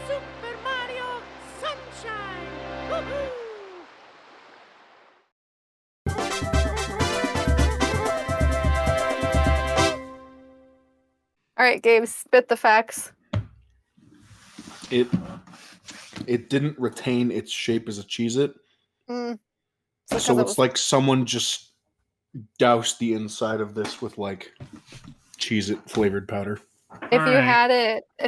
Super Mario Sunshine! Woohoo! All right, Gabe, spit the facts. It didn't retain its shape as a Cheez-It. So it's like someone just doused the inside of this with like Cheez-It flavored powder. If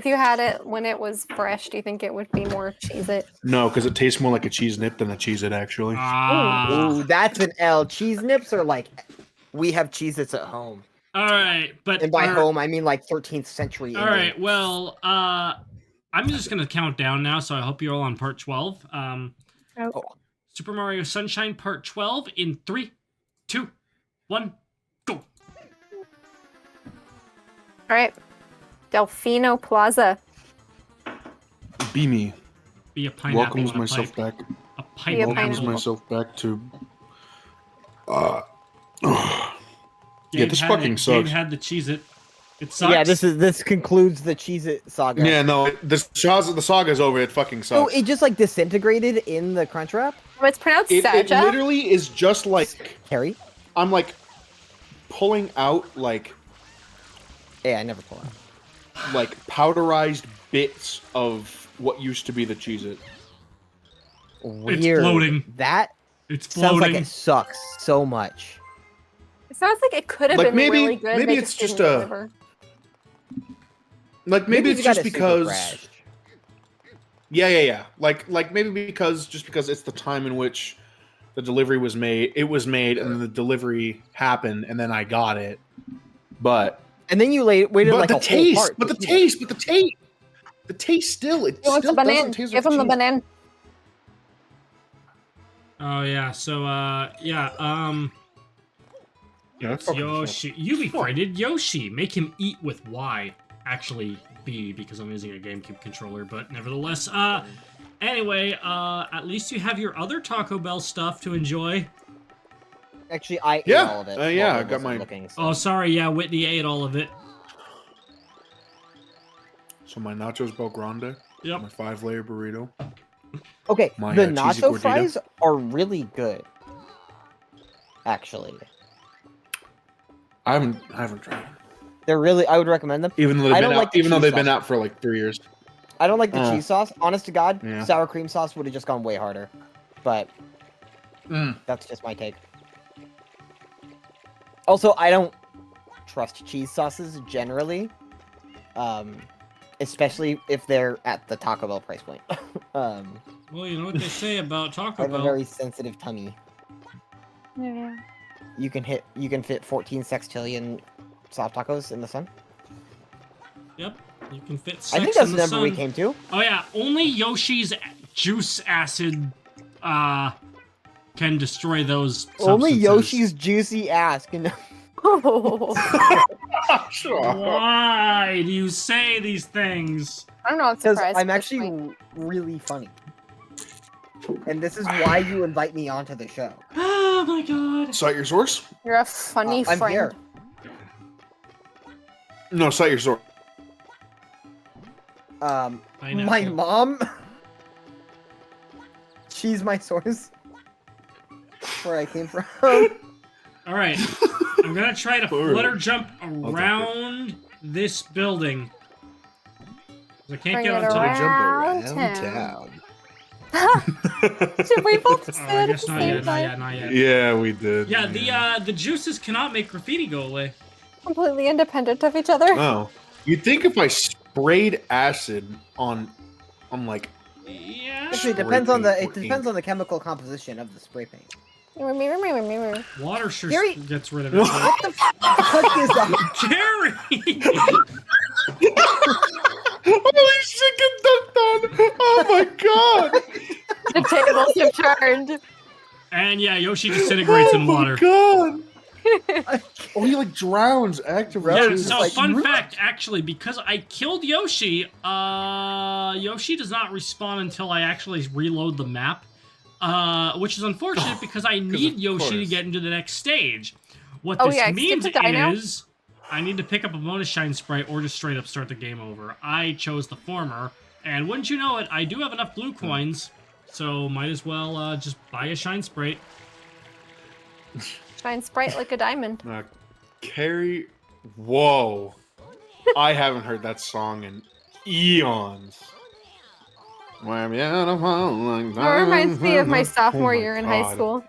you had it when it was fresh, do you think it would be more Cheez-It? No, because it tastes more like a cheese nip than a Cheez-It actually. Ooh, that's an L. Cheese nips are like, we have Cheez-Its at home. All right, but And by home, I mean like 13th century. All right, well, I'm just gonna count down now, so I hope you're all on part 12. Super Mario Sunshine Part 12 in 3, 2, 1, go. All right, Delfino Plaza. Be me. Be a pineapple. Welcomes and a myself pipe. back. A pineapple. Welcomes myself back to. Yeah, this fucking sucks. Gabe had the Cheez-It. It sucks. Yeah, this concludes the Cheez-It saga. Yeah, no, the saga's over. It fucking sucks. Oh, it just like disintegrated in the crunch wrap? Oh, it's pronounced It Saja. literally is just like Harry? I'm like pulling out like Yeah, I never pull out. like powderized bits of what used to be the Cheez-It. Weird. It's floating. That It's sounds floating. like it sucks so much. It sounds like it could have Like, been maybe- really good. maybe they it's just just didn't a- deliver. Like maybe it's you got just it super because crashed. yeah. Like maybe because it's the time in which the delivery was made. It was made and then the delivery happened and then I got it. But And then you waited like the a taste, whole part. but the to eat taste, the taste still it He wants still the banana. doesn't taste Give like him the cheese. banana. Oh yeah, so Yeah, that's fucking Yoshi, you befriended Yoshi. Make him eat with Y. Actually, B, because I'm using a GameCube controller, but nevertheless, anyway, at least you have your other Taco Bell stuff to enjoy. Actually, I ate Yeah, all of it. yeah, while I got wasn't my- looking, so. Oh, sorry, yeah, Whitney ate all of it. So my nachos Bel Grande, Yep. my 5-layer burrito. Okay, my, the cheesy nacho gordita. fries are really good. Actually, I haven't tried them. they're really. I would recommend them. Even though I they've don't been like out, the even though cheese they've been sauce. out for like 3 years. I don't like the cheese sauce. Honest to God, Yeah. sour cream sauce would have just gone way harder. But that's just my take. Also, I don't trust cheese sauces generally, especially if they're at the Taco Bell price point. Well, you know what they say about I Taco have a Bell. very sensitive tummy. Yeah. You can fit 14 sextillion soft tacos in the sun. Yep, you can fit I sex think that's in the the number we sun. came to. Oh yeah, only Yoshi's juice acid can destroy those Only substances. Yoshi's juicy ass can. Why do you say these things? I don't know. I'm Because surprised. I'm at this point. actually really funny. And this is why you invite me onto the show. Oh my god. Cite your source? You're a funny I'm friend. here. No, cite your source. My Pineapple. mom. She's my source. Where I came from. Alright, I'm gonna try to flutter jump around this building. 'Cause I can't Bring get it onto the around town. Should we both say I it at guess the not same yet, not time? yet, not yet. Yeah, we did. Yeah, the juices cannot make graffiti go away. Completely independent of each other. Oh, you'd think if I sprayed acid on like Yeah. Actually, it Spray depends on paint or on the chemical composition of the spray paint. Water sure Gary- gets rid of it. What the fuck is that? Gary! holy shit, get dunked on! Oh my god! The tables have turned. And yeah, Yoshi disintegrates in water. God! Oh, he like drowns actively. Yeah, too. so like, fun fact, actually, because I killed Yoshi, Yoshi does not respawn until I actually reload the map, which is unfortunate because I need Yoshi to course. get into the next stage. What Oh, this yeah, skip means to Dino? is I need to pick up a bonus shine sprite or just straight up start the game over. I chose the former, and wouldn't you know it, I do have enough blue coins, so might as well just buy a shine sprite. Shine sprite like a diamond. Carrie, whoa. I haven't heard that song in eons. It reminds me of my sophomore year in high school.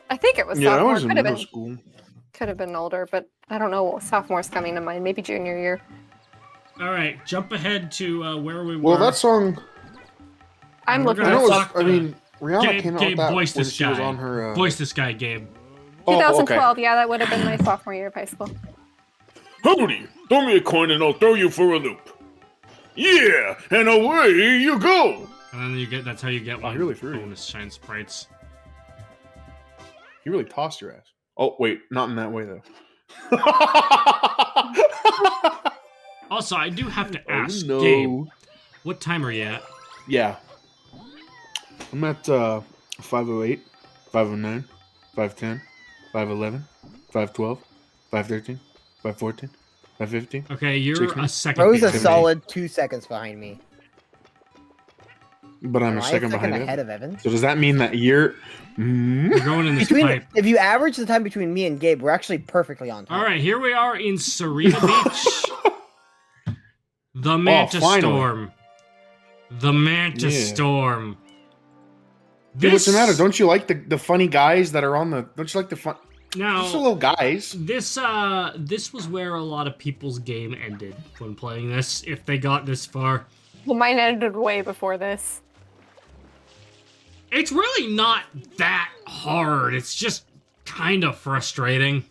I think it was Yeah, I sophomore. was in middle school. Could have been older, but I don't know. Sophomore's coming to mind. Maybe junior year. All right, jump ahead to where we were. Well, that song. I'm We're looking gonna at I talk- mean, Rihanna Gabe, came out Gabe, with that voice when this she was guy. on her. Voice this guy, Gabe. 2012. Yeah, that would have been my sophomore year of high school. Howdy! Throw me a coin and I'll throw you for a loop. Yeah, and away you go. And then you get—that's how you get one he really threw you. bonus shine sprites. You really tossed your ass. Oh wait, not in that way though. Also, I do have to Oh, ask, no. Gabe, what time are you at? Yeah. I'm at 508, 509, 510, 511, 512, 513, 514, 515. Okay, you're 16. a second. Bro's a behind me. solid 2 seconds behind me. But I'm Am a I second behind ahead it. of Evan? So does that mean that you're... You're going in this pipe. If you average the time between me and Gabe, we're actually perfectly on time. All right, here we are in Serena Beach. The Manta finally. Storm. The Manta Yeah. Storm. Dude, what's the matter? Don't you like the funny guys that are on the... Don't you like the fun... Now, Just the little guys. this was where a lot of people's game ended when playing this, if they got this far. Well, mine ended way before this. It's really not that hard. It's just kind of frustrating.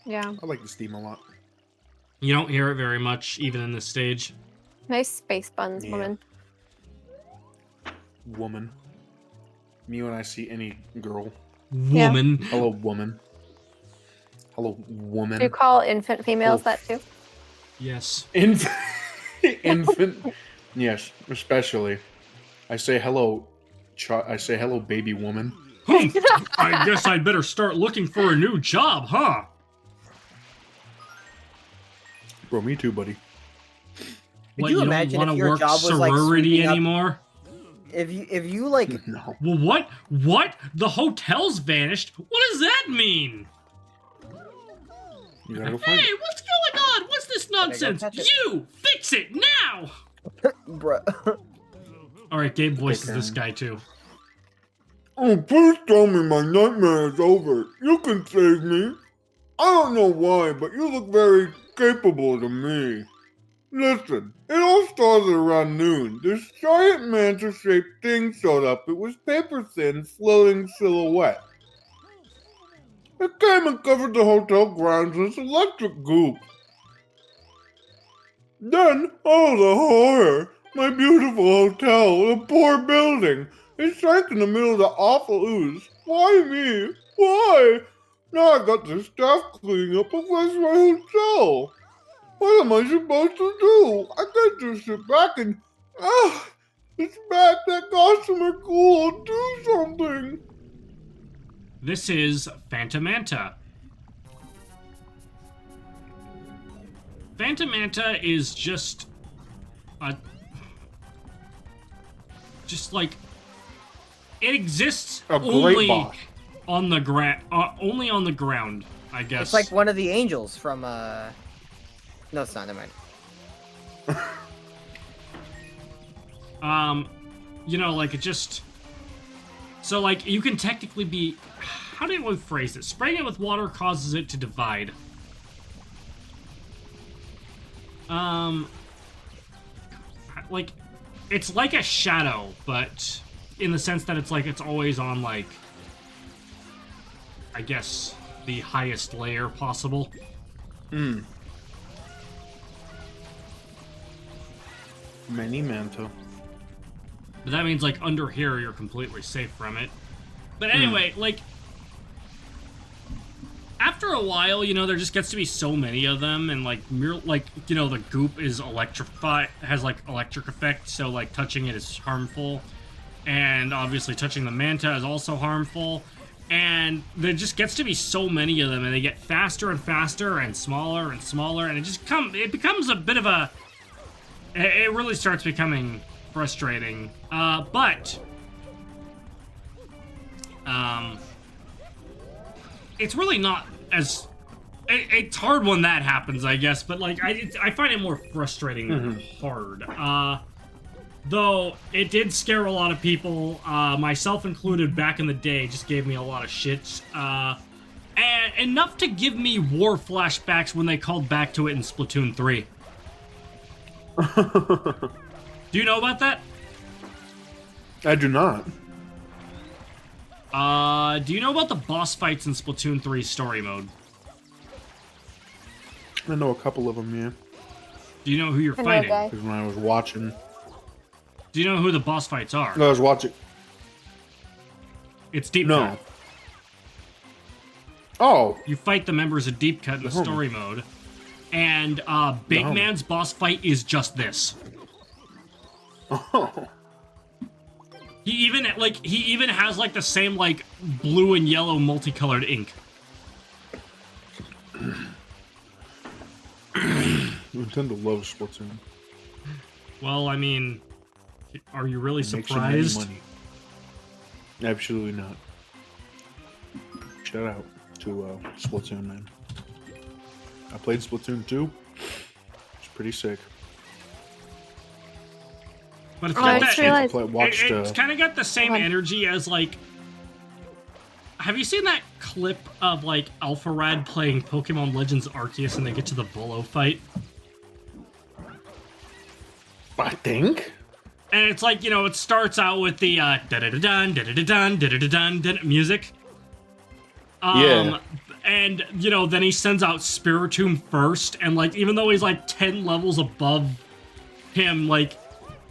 Yeah. I like the Steam a lot. You don't hear it very much, even in this stage. Nice space buns, Yeah. woman. Woman. Me when I see any girl. Yeah. Woman. Hello, woman. Hello, woman. Do you call infant females Oh. that too? Yes. Infant. Yes, especially. I say hello. I say hello, baby woman. I guess I'd better start looking for a new job, huh? Bro, me too, buddy. What, you you don't imagine want if to your work job was, like, sorority sweeping up- anymore? If you like, No. Well, what? What? The hotel's vanished? What does that mean? You gotta go find Hey, it. what's going on? What's this nonsense? touch it. You! Fix it now! bro, Alright, Gabe voices Okay. this guy too. Oh, please tell me my nightmare is over. You can save me. I don't know why, but you look very capable to me. Listen, it all started around noon. This giant manta-shaped thing showed up. It was paper-thin, floating silhouette. It came and covered the hotel grounds in its electric goop. Then, oh the horror! My beautiful hotel, the poor building, it sank in the middle of the awful ooze. Why me? Why? Now I've got the staff cleaning up against my hotel. What am I supposed to do? I can't just sit back and... it's back, that customer cool, do something. This is Phantamanta. Phantamanta is just a... Just like... It exists A great only boss. on the only on the ground, I guess. it's like one of the angels from No, it's not. Never mind. You know, like it just... So, like, you can technically be... How do I phrase it? Spraying it with water causes it to divide. Like, it's like a shadow, but in the sense that it's like it's always on, like, I guess, the highest layer possible. Hmm. Many Manta. But that means, like, under here, you're completely safe from it. But anyway, like, after a while, you know, there just gets to be so many of them, and, like, you know, the goop is has, like, electric effect, so, like, touching it is harmful. And, obviously, touching the Manta is also harmful. And there just gets to be so many of them, and they get faster and faster and smaller, and it becomes a bit of a... It really starts becoming frustrating. But it's really not as... It's hard when that happens, I guess, but like I find it more frustrating than hard. Though it did scare a lot of people, myself included back in the day, just gave me a lot of shit. And enough to give me war flashbacks when they called back to it in Splatoon 3. Do you know about that? I do not. Do you know about the boss fights in Splatoon 3 story mode? I know a couple of them, yeah. Do you know who you're I know a fighting? guy. Because when I was watching... Do you know who the boss fights are? I was watching... It's Deep No. Cut. Oh! You fight the members of Deep Cut in the story mode. And Big Man's boss fight is just this. Oh. He even has like the same like blue and yellow multicolored ink. Nintendo loves Splatoon. Well, I mean, are you really It makes them any surprised? money. Absolutely not. Shout out to Splatoon, man. I played Splatoon 2. It's pretty sick. But it's Oh, got I that. just realized- It's kind of got the same Hold on. energy as like. Have you seen that clip of like Alpharad playing Pokemon Legends Arceus and they get to the Volo fight? I think. And it's like, you know, it starts out with the da-da-da-dun, da-da-da-dun, da-da-da-dun music. Yeah. And, you know, then he sends out Spiritomb first, and, like, even though he's, like, 10 levels above him, like,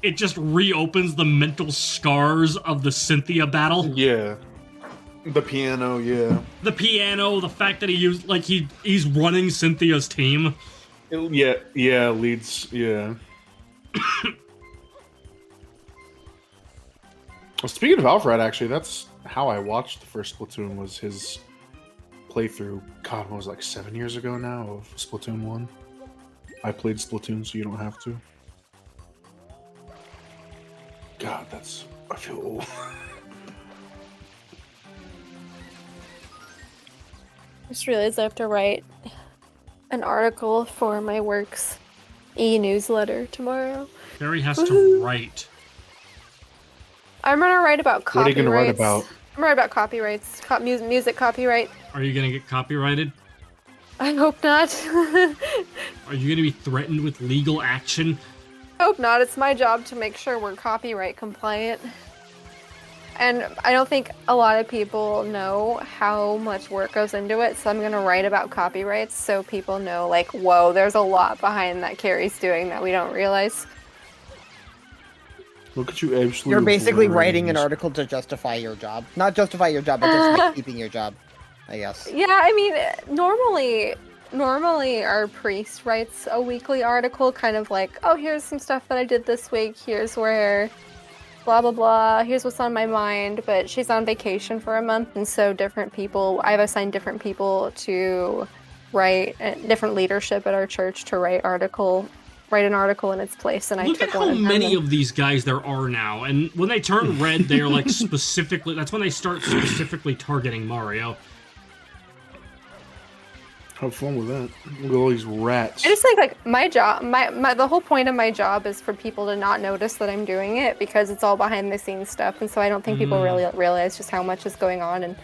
it just reopens the mental scars of the Cynthia battle. Yeah. The piano, yeah. The piano, the fact that he used, like, he's running Cynthia's team. Leads, yeah. Well, speaking of Alfred, actually, that's how I watched the first Splatoon, was his playthrough. God, what was it, like 7 years ago now, of Splatoon 1. I played Splatoon, so you don't have to. God, I feel old. I just realized I have to write an article for my work's e-newsletter tomorrow. Barry has to write. I'm gonna write about What are copyrights. you gonna write about? I'm gonna write about copyrights, music copyright. Are you gonna get copyrighted? I hope not. Are you gonna be threatened with legal action? I hope not. It's my job to make sure we're copyright compliant. And I don't think a lot of people know how much work goes into it, so I'm gonna write about copyrights so people know, like, whoa, there's a lot behind that Carrie's doing that we don't realize. Look at you absolutely. You're basically obliterating writing an this. article to justify your job. Not justify your job, but just keeping your job, I guess. Yeah, I mean, normally our priest writes a weekly article, kind of like, oh, here's some stuff that I did this week, here's where blah blah blah, here's what's on my mind. But she's on vacation for a month, and so I've assigned different people to write, different leadership at our church to write an article in its place. And Look I at took how one of them. many of these guys there are now, and when they turn red, they are like specifically. That's when they start specifically targeting Mario. Have fun with that. Look at all these rats. I just think, like, my job, the whole point of my job is for people to not notice that I'm doing it, because it's all behind the scenes stuff, and so I don't think people really realize just how much is going on. And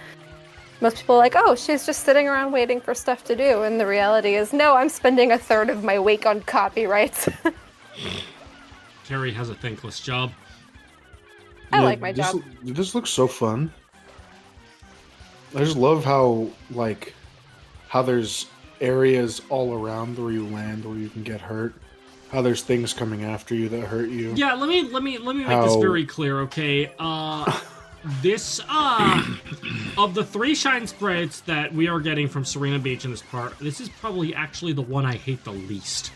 most people are like, oh, she's just sitting around waiting for stuff to do, and the reality is, no, I'm spending a third of my week on copyrights. Terry has a thankless job. I like my job. This looks so fun. I just love how there's areas all around where you land where you can get hurt. How there's things coming after you that hurt you. Yeah, let me make this very clear, okay? This of the 3 shine sprites that we are getting from Serena Beach in this part, this is probably actually the one I hate the least.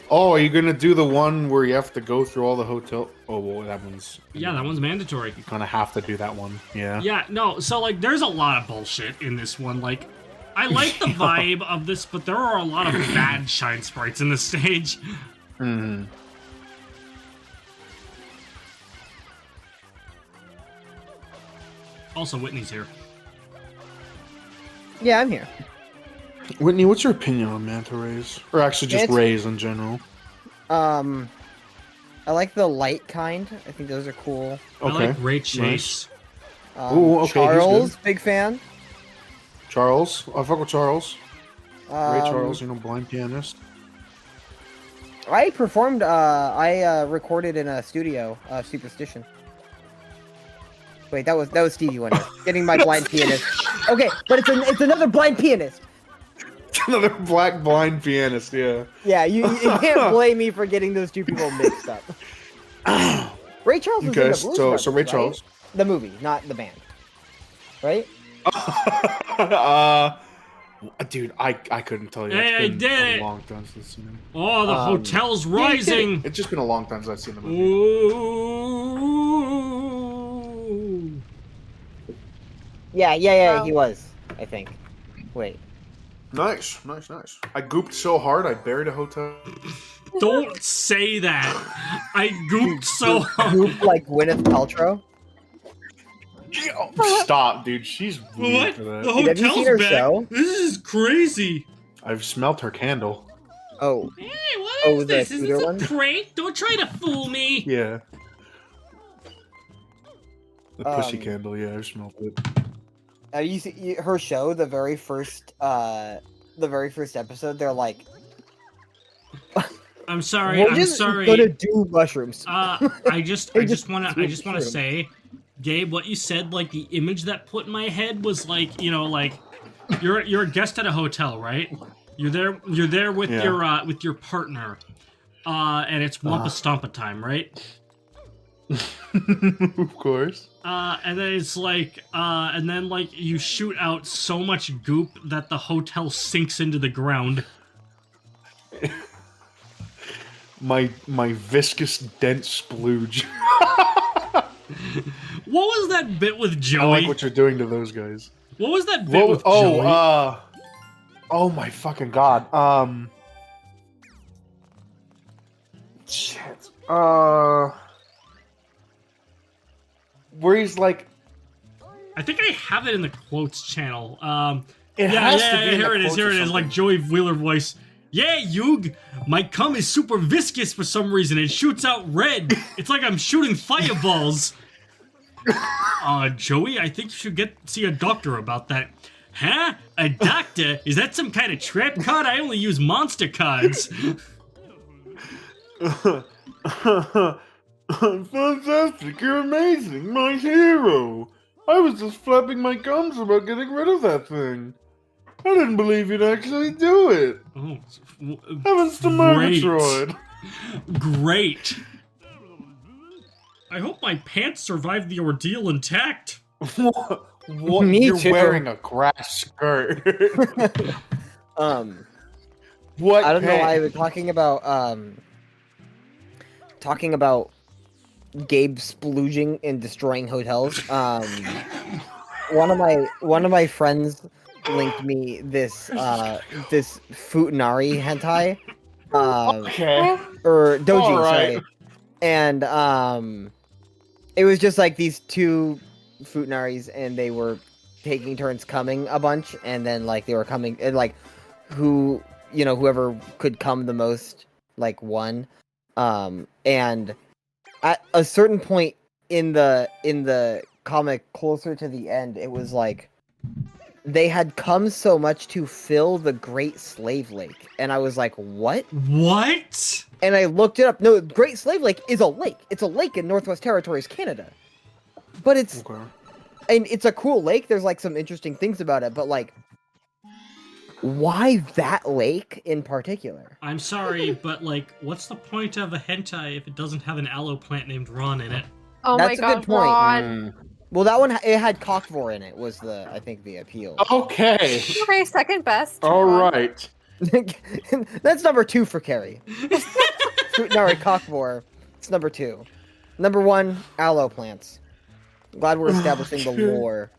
Oh, are you gonna do the one where you have to go through all the hotel? Oh, well, that one's. Yeah, that one's mandatory. You kind of have to do that one. Yeah. Yeah, no, so like there's a lot of bullshit in this one. Like, I like the vibe of this, but there are a lot of bad shine sprites in this stage. Hmm. Also, Whitney's here. Yeah, I'm here. Whitney, what's your opinion on manta rays, or actually just It's- rays in general? I like the light kind. I think those are cool. I like Ray Chase. Ooh, okay, he's Charles, good. big fan. Charles, I fuck with Charles. Ray Um, Charles, you know, blind pianist. I performed. I recorded in a studio. Superstition. Wait, that was Stevie Wonder. Getting my blind pianist. Okay, but it's another blind pianist. Another black blind pianist, yeah. Yeah, you can't blame me for getting those two people mixed up. Ray Charles was in Okay, the Blues so Brothers, Ray right? Charles. The movie, not the band. Right? Dude, I couldn't tell you. Hey, I It's been did a it! long time since I've seen him. Oh, the hotel's rising! It's just been a long time since I've seen the movie. Ooh. Yeah, Wow. he was. I think. Wait. Nice. I gooped so hard I buried a hotel. Don't say that. I gooped so hard. Group like Gwyneth Paltrow. Stop, dude. She's weird What? for The that. Have you hotel's seen her back. show? This is crazy. I've smelt her candle. Oh, Hey, what Oh, is the this? Is Tudor this a one? prank? Don't try to fool me. Yeah. The pussy Um, candle, yeah, I've smelled it. you see her show? The very first episode. They're like, I'm sorry. "We're I'm just sorry. gonna do mushrooms." I just They wanna do say, Gabe, what you said, like the image that put in my head was like, you know, like you're a guest at a hotel, right? You're there with Yeah. your partner, and it's Wampa Stompa time, right? Of course. And then it's like, and then like you shoot out so much goop that the hotel sinks into the ground. My viscous dense splooge. What was that bit with I Joey? like what you're doing to those guys. What was that bit with Joey? Oh my fucking god. Shit. Where he's like, I think I have it in the quotes channel. it Yeah, has to be in the here it is, quotes or like something. Joey Wheeler voice. Yeah, Yug, my cum is super viscous for some reason. It shoots out red. It's like I'm shooting fireballs. Joey, I think you should see a doctor about that. Huh? A doctor? Is that some kind of trap card? I only use monster cards. Fantastic, you're amazing, my hero. I was just flapping my gums about getting rid of that thing. I didn't believe you'd actually do it. Oh, Heavens to Great. Murgatroyd. great. I hope my pants survived the ordeal intact. what? Me You're too. wearing a grass skirt. What? I don't know. pants? I was talking about Gabe splooging and destroying hotels. One of my friends linked me this Futanari hentai, Okay. or doji, Alright. sorry. And it was just like these two Futanaris, and they were taking turns coming a bunch, and then like they were coming, and like whoever could come the most, like won. And at a certain point in the comic, closer to the end, it was like they had come so much to fill the Great Slave Lake, and I was like, what? What? And I looked it up. No, Great Slave Lake is a lake. It's a lake in Northwest Territories, Canada. But it's a cool lake. There's like some interesting things about it, but like, why that lake in particular? I'm sorry, but like, what's the point of a hentai if it doesn't have an aloe plant named Ron in it? Oh That's my a god, good point. Ron. Well, that one it had cockvor in it. Was I think the appeal? Okay. Okay, second best. All Ron. right. That's number 2 for Carrie. Fruitnari Cockmore. It's number 2. Number 1, aloe plants. Glad we're establishing the lore.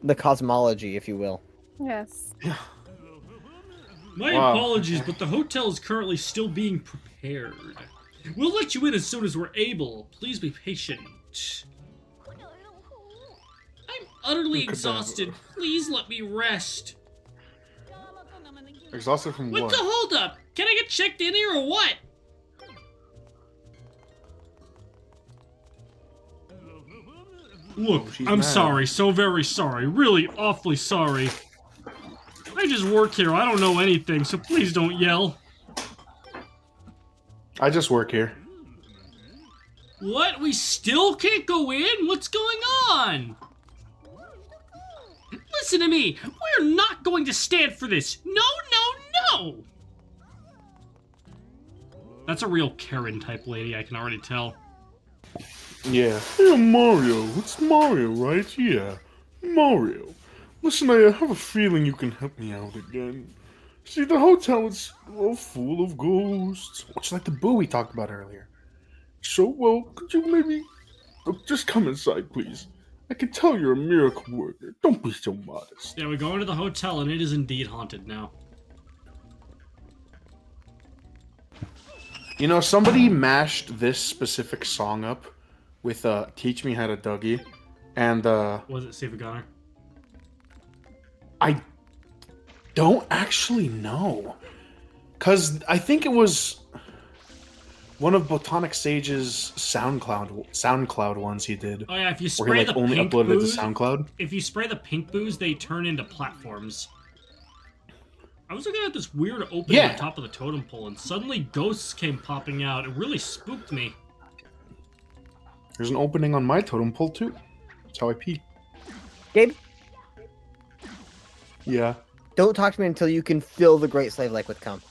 The cosmology, if you will. Yes. My apologies, but the hotel is currently still being prepared. We'll let you in as soon as we're able. Please be patient. I'm utterly exhausted. Please let me rest. Exhausted from What's the what? holdup? Can I get checked in here or what? Look, she's I'm mad. sorry, so very sorry, really awfully sorry. I just work here, I don't know anything, so please don't yell. I just work here. What? We still can't go in? What's going on? Listen to me, we're not going to stand for this. No, no, no! That's a real Karen type lady, I can already tell. Yeah. Yeah, Mario. It's Mario, right? Yeah. Mario. Listen, I have a feeling you can help me out again. See, the hotel is all full of ghosts. Much like the boo we talked about earlier. So, well, could you maybe... just come inside, please. I can tell you're a miracle worker. Don't be so modest. Yeah, we go into the hotel and it is indeed haunted now. You know, somebody mashed this specific song up with Teach Me How to Dougie, and Was it Save a Gunner? I don't actually know. Because I think it was one of Botanic Sage's SoundCloud ones he did. Oh yeah, if you Where spray he like the only pink uploaded booze, it to SoundCloud. if you spray the pink booze, they turn into platforms. I was looking at this weird opening Yeah. on top of the totem pole, and suddenly ghosts came popping out. It really spooked me. There's an opening on my totem pole too. That's how I pee. Gabe, Yeah. don't talk to me until you can fill the Great Slave Lake with cum.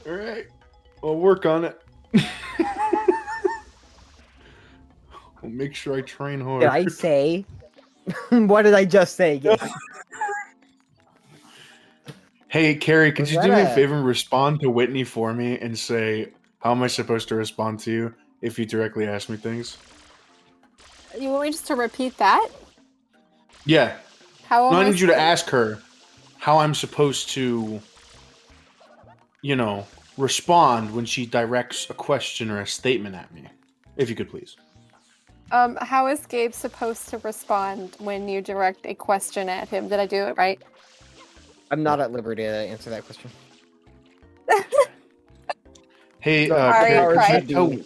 All right. I'll work on it. I'll make sure I train hard. Did I say? What did I just say, Gabe? Hey, Carrie, could Was you that do me a a- favor and respond to Whitney for me and say, how am I supposed to respond to you if you directly ask me things? You want me just to repeat that? Yeah. How No, am I need you to supposed- ask her how I'm supposed to, you know, respond when she directs a question or a statement at me. If you could please. How is Gabe supposed to respond when you direct a question at him? Did I do it right? I'm not at liberty to answer that question. Hey, Sorry, Carrie, cried.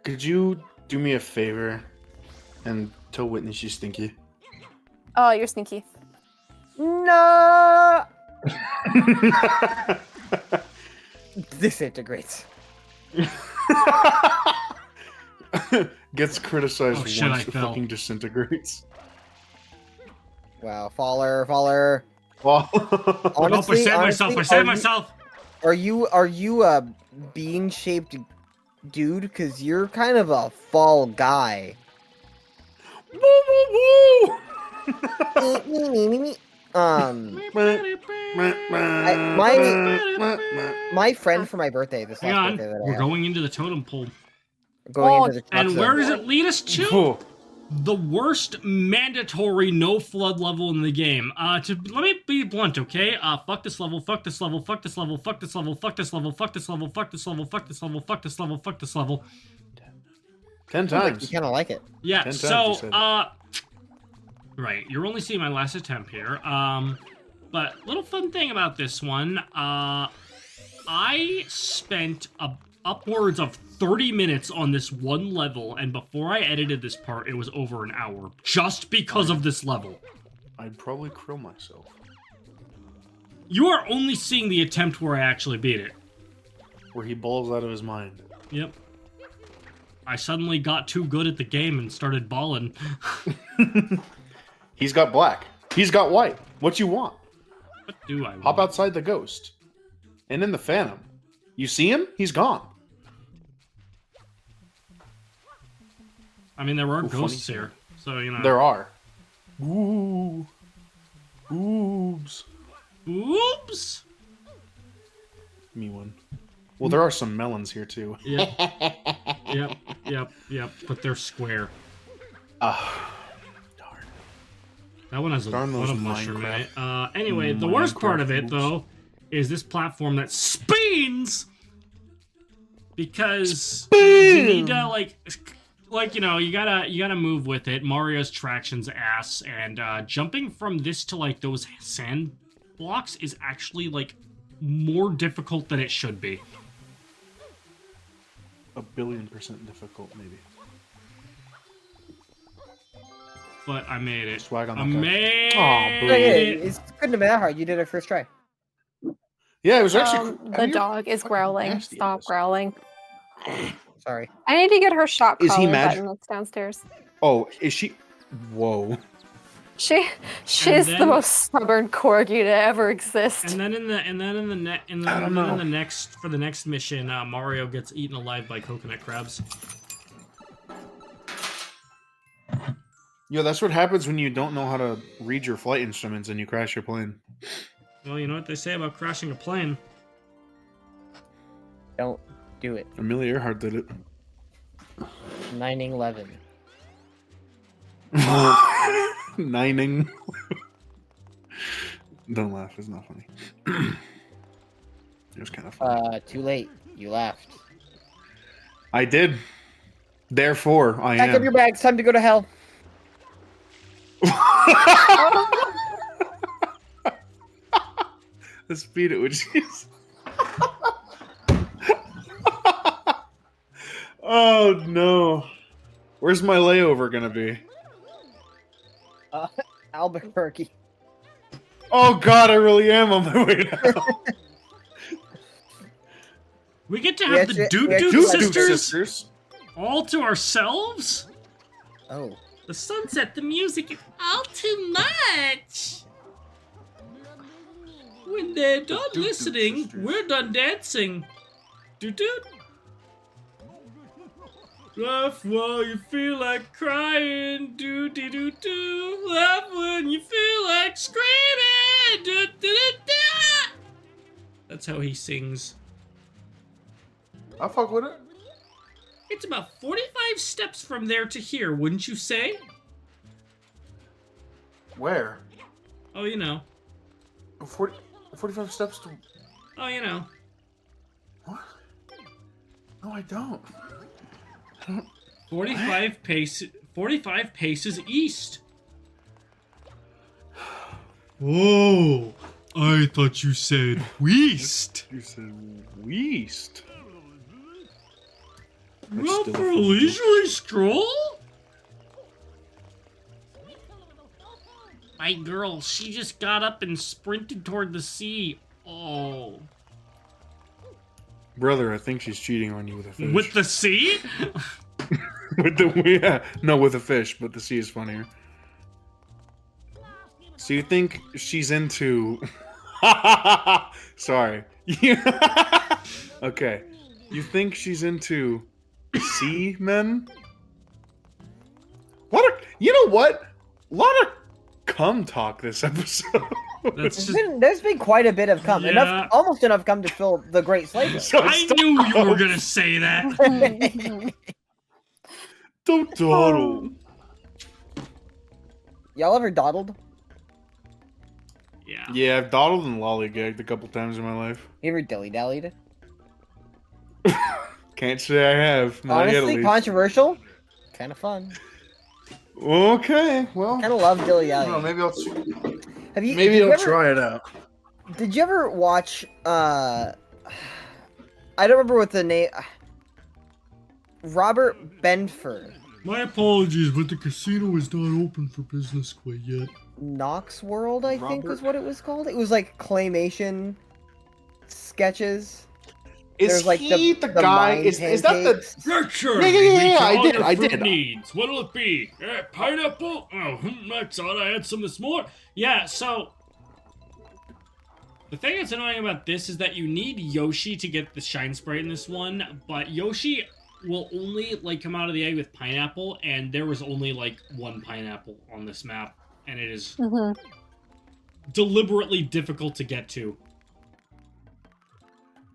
could you do me a favor and tell Whitney she's stinky? Oh, you're sneaky. No! Disintegrates. Gets criticized Oh, shit, once I it fell. fucking disintegrates. Wow, faller. Well, Honestly, I saved myself! Are you a bean-shaped dude? Because you're kind of a fall guy. My friend for my birthday this Hang last on, birthday that I we're had, going into the totem pole. going into the truck And where zone. does it lead us to? Oh, The worst mandatory no flood level in the game. Let me be blunt, okay? Fuck this level, fuck this level, fuck this level, fuck this level, fuck this level, fuck this level, fuck this level, fuck this level, fuck this level, fuck this level. 10 Sounds like times. you kind of like it. Yeah, 10 times so, you said. right, you're only seeing my last attempt here. But little fun thing about this one, I spent upwards of 30 minutes on this one level, and before I edited this part, it was over an hour, just because of this level. I'd probably krill myself. You are only seeing the attempt where I actually beat it. Where he balls out of his mind. Yep. I suddenly got too good at the game and started balling. He's got black. He's got white. What you want? What do I Hop want? outside the ghost. And in the phantom. You see him? He's gone. I mean, there are Ooh, funny ghosts thing. here, so, you know. There are. Ooh. Boobs. Oops. Me one. Well, there are some melons here too. Yep. Yep. But they're square. Ah, darn. That one has a Darn lot those of mushroom in it. Minecraft- Anyway, the worst part of it, Minecraft though, is this platform that spins! Because you need to, like, you know, you gotta move with it. Mario's traction's ass, and jumping from this to, like, those sand blocks is actually, like, more difficult than it should be. 1,000,000,000% difficult, maybe. But I made it. Swag on I that guy. made Aw, boo. Yeah, it. it's couldn't have been that hard. You did it first try. Yeah, it was actually. The dog is growling. Stop growling. Sorry. I need to get her shot Is he collar mad? button that's downstairs. Oh, is she? Whoa. She's then- the most stubborn corgi to ever exist. And then for the next mission, Mario gets eaten alive by coconut crabs. Yeah, that's what happens when you don't know how to read your flight instruments and you crash your plane. Well, you know what they say about crashing a plane. Don't do it. Amelia Earhart did it. 9/11. Nining. Don't laugh, it's not funny. It was kind of funny. Too late. You laughed. I did. Therefore, I Pack up am. your bags. Time to go to hell. The speed at which he's. Oh no. Where's my layover gonna be? Albuquerque. Oh god, I really am on my way now. We get to We have the actually- Duke we actually- Duke Duke sisters sisters. all to ourselves? Oh. The sunset, the music is all too much. When they're done Duke listening, sisters. we're done dancing. Doo-doo. Laugh while you feel like crying. Do-dee-doo-doo. Laugh when you feel like screaming. Do-doo-doo-doo. That's how he sings. I fuck with it. It's about 45 steps from there to here, wouldn't you say? Where? Oh, you know. 45 steps to. Oh, you know. What? No, I don't. 45 paces east. Oh, I thought you said west. You said west. Not for a leisurely stroll? My girl, she just got up and sprinted toward the sea. Oh. Brother, I think she's cheating on you with a fish. With the sea? With the yeah, no, with a fish, but the sea is funnier. So you think she's into? Sorry. Okay. You think she's into sea men? You know what? A lot of cum talk this episode. That's just. There's been quite a bit of cum. Yeah. Almost enough cum to fill the Great Slave List. So I knew you were gonna say that. Don't dawdle. Y'all ever dawdled? Yeah. Yeah, I've dawdled and lollygagged a couple times in my life. You ever dilly-dallied? Can't say I have. Not yet, at Honestly, least. controversial. Kind of fun. Okay, well. Kind of love I don't know, dilly-dallying. maybe I'll. Have you? Maybe did you I'll ever- try it out. Did you ever watch? I don't remember what the name. Robert Benford. My apologies, but the casino is not open for business quite yet. Knox World, I think was Robert- what it was called. It was like claymation sketches. Is There's like he the guy? mine Is that the? pancakes. Sure. Yeah, I did. Needs. What'll it be? Pineapple? Oh, that's all. I had some this morning. Yeah, so the thing that's annoying about this is that you need Yoshi to get the shine sprite in this one, but Yoshi will only like come out of the egg with pineapple, and there was only like one pineapple on this map. and it is Mhm. deliberately difficult to get to.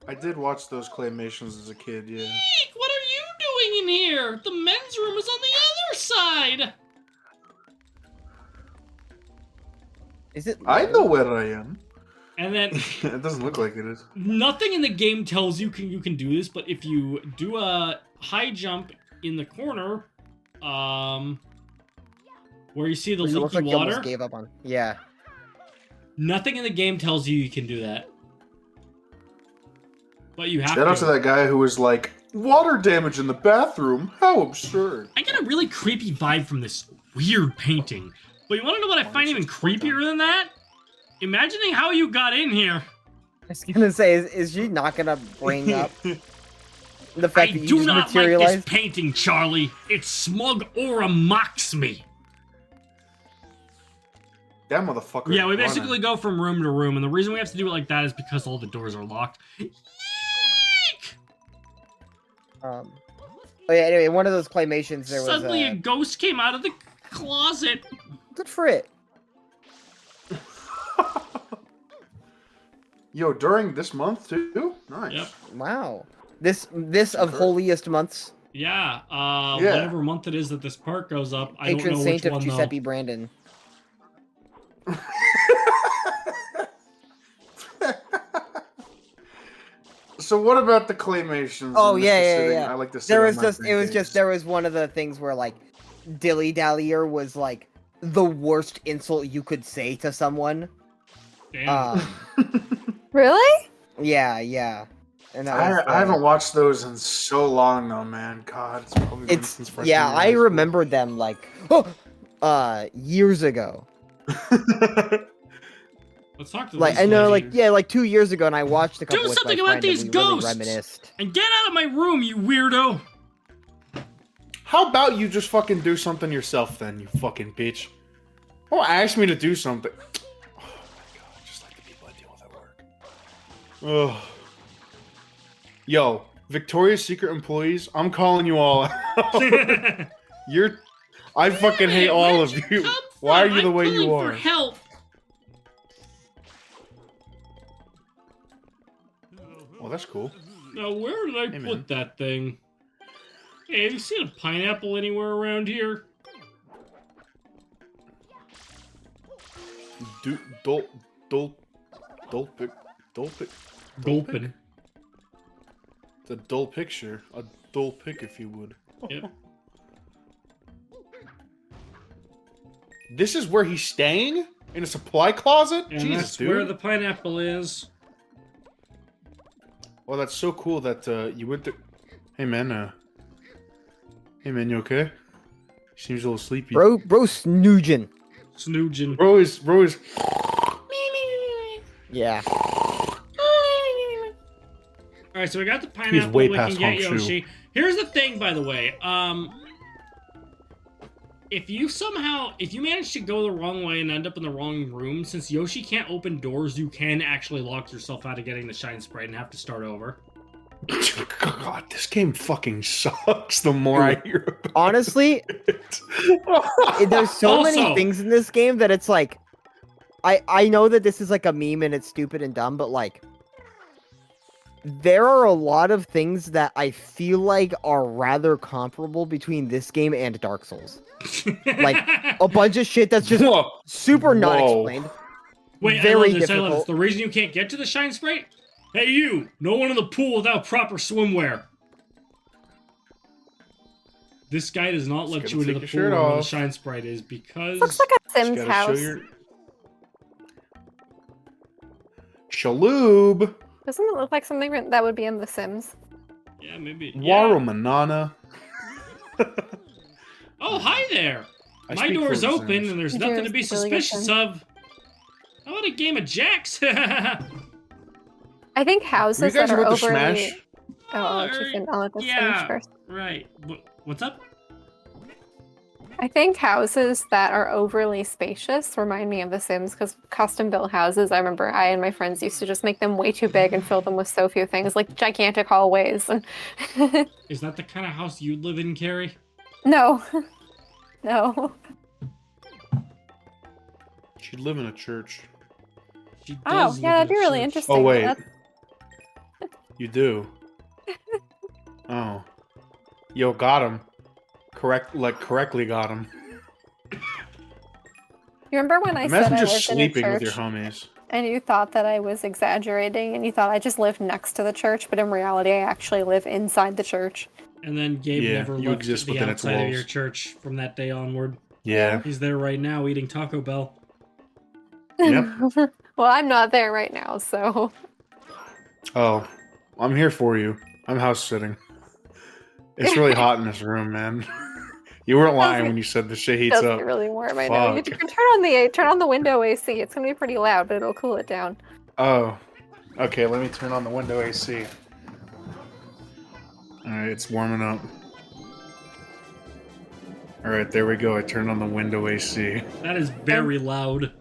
I did watch those claymations as a kid, yeah. Eek, what are you doing in here? The men's room is on the other side. Is it? I low? know where I am. And then It doesn't look like it is. nothing in the game tells you can do this, but if you do a high jump in the corner, where you see the It looks leaky like you almost water, gave up on. Yeah. nothing in the game tells you can do that. But you have Shout out to. to that guy who was like, water damage in the bathroom? How absurd. I get a really creepy vibe from this weird painting. But you want to know what I find even creepier than that? Imagining how you got in here. I was gonna say, is she not gonna bring up the fact I that you do just not like this materialized? painting, Charlie. Its smug aura mocks me. That motherfucker. Yeah, we is basically running. go from room to room, and the reason we have to do it like that is because all the doors are locked. Eek! Oh yeah. Anyway, one of those claymations, there was Suddenly a ghost came out of the closet. good for it. Yo, during this month too? Nice. Yep. Wow. This of Sure. holiest months. Yeah, Yeah. whatever month it is that this park goes up, I don't Patron know saint which of one Giuseppe though. Brandon. So what about the claymations? Oh, and yeah, Mr. yeah, Sitting? yeah. I like to sit There on was my just pancakes. there was one of the things where like dilly dallier was like the worst insult you could say to someone. Damn. Really? Yeah. And that was, I haven't watched those in so long though, man. God, it's probably been It's since freshman yeah, year of I high school. remember them like years ago. Let's talk to Like this I know, lady. like yeah, like 2 years ago, and I watched a couple Do with something my about friend, and these we really ghosts! reminisced. And get out of my room, you weirdo! How about you just fucking do something yourself then, you fucking bitch? Oh, ask me to do something. Oh my god, just like the people I deal with at work. Ugh. Yo, Victoria's Secret employees, I'm calling you all out. I fucking hate all of you. Why are you the way you For are? help. Oh, that's cool. Now, where did I Hey, put man. that thing? Hey, have you seen a pineapple anywhere around here? Dull pic. Gulpin. It's a dull picture. A dull pic, if you would. Yep. This is where he's staying? In a supply closet? And Jesus, that's dude. where the pineapple is. Well, that's so cool that you went to... Hey, man, you okay? Seems a little sleepy. Bro snoogin'. Snoogin. Bro is... Yeah. Alright, so we got the pineapple. way We past can get Hong Shu. Yoshi. Here's the thing, by the way. If you manage to go the wrong way and end up in the wrong room, since Yoshi can't open doors, you can actually lock yourself out of getting the shine sprite and have to start over. God, this game fucking sucks the more I hear about Honestly, it. there's so many Also- things in this game that it's like, I know that this is like a meme and it's stupid and dumb, but like, there are a lot of things that I feel like are rather comparable between this game and Dark Souls. Like, a bunch of shit that's just Whoa. super not Whoa. explained. Wait, Very I love this. difficult. The reason you can't get to the shine sprite? Hey, you! No one in the pool without proper swimwear. This guy does not let Just you gotta into the take your pool shirt where the off. shine sprite is because... Looks like a Just Sims gotta house. show your... Shaloob. Doesn't it look like something that would be in The Sims? Yeah, maybe. Waru Yeah. Manana. Oh, hi there! I My speak door's fluent open Sims. and there's Your nothing door's to be really good suspicious then. of. How about a game of jacks? I think houses Were you guys that are about to overly... smash? I'll let this Yeah. finish first. Right. What's up? I think houses that are overly spacious remind me of The Sims because custom-built houses, I remember I and my friends used to just make them way too big and fill them with so few things, like gigantic hallways. And Is that the kind of house you'd live in, Carrie? no, no. She'd live in a church. She Oh, does yeah, live that'd in be a really church. interesting. Oh wait, That's- you do. Oh, yo, got him. Correctly got him. You remember when I Imagine said I just lived in a sleeping with your church homies. and you thought that I was exaggerating and you thought I just lived next to the church, but in reality I actually live inside the church. And then Gabe Yeah, never you left exist the within its outside of your walls. church from that day onward. Yeah. He's there right now eating Taco Bell. Yep. Well, I'm not there right now, so Oh, I'm here for you. I'm house sitting. It's really hot in this room, man. You weren't lying when you said the shit it heats does up. get really warm. I know. You Fuck. can turn on the window AC. It's gonna be pretty loud, but it'll cool it down. Oh. Okay, let me turn on the window AC. Alright, it's warming up. Alright, there we go. I turned on the window AC. That is very loud.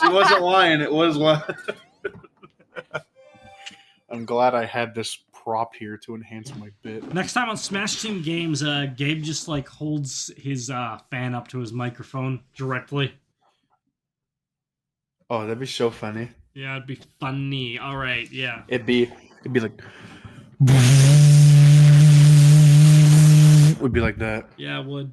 She wasn't lying. It was loud. I'm glad I had this prop here to enhance my bit. Next time on Smash Team Games, Gabe just like holds his fan up to his microphone directly. Oh, that'd be so funny. Yeah, it'd be funny. All right, yeah. It'd be like would be like that. Yeah, it would.